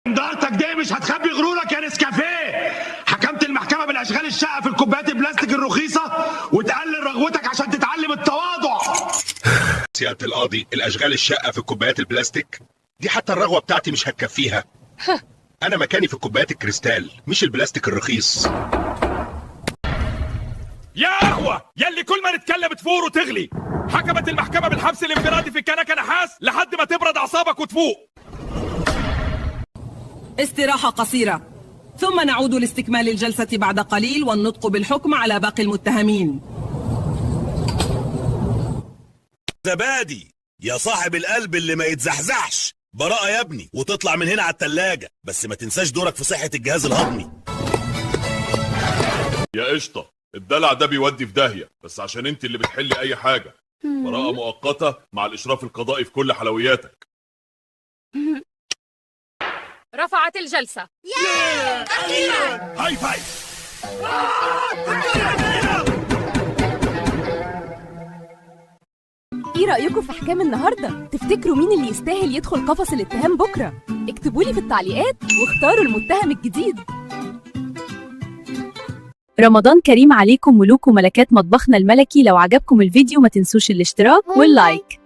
ضغطك دي مش هتخبي غرورك يا نسكافيه. حكمت المحكمة بالأشغال الشقة في الكوبايات البلاستيك الرخيصة وتقلل رغوتك عشان تتعلم التواضع. سيادة القاضي، الأشغال الشقة في الكوبايات البلاستيك دي حتى الرغوة بتاعتي مش هتكفيها. أنا مكاني في الكوبايات الكريستال مش البلاستيك الرخيص. يا قهوة يلي كل ما نتكلم تفور وتغلي، حكمت المحكمة بالحبس الانفرادي في كنكة نحاس لحد ما تبرد أعصابك وتفوق. استراحة قصيرة ثم نعود لاستكمال الجلسة بعد قليل والنطق بالحكم على باقي المتهمين. زبادي يا صاحب القلب اللي ما يتزحزحش، براءة يا ابني، وتطلع من هنا على التلاجة، بس ما تنساش دورك في صحة الجهاز الهضمي. يا قشطة، الدلع ده بيودي في داهية، بس عشان انت اللي بتحلي أي حاجة. براءة مؤقتة مع الإشراف القضائي في كل حلوياتك. رفعت الجلسة. أخيراً. هاي فايف. ايه رأيكم في احكام النهارده؟ تفتكروا مين اللي يستاهل يدخل قفص الاتهام بكره؟ اكتبوا لي في التعليقات واختاروا المتهم الجديد. رمضان كريم عليكم ملوك وملكات مطبخنا الملكي. لو عجبكم الفيديو ما تنسوش الاشتراك واللايك.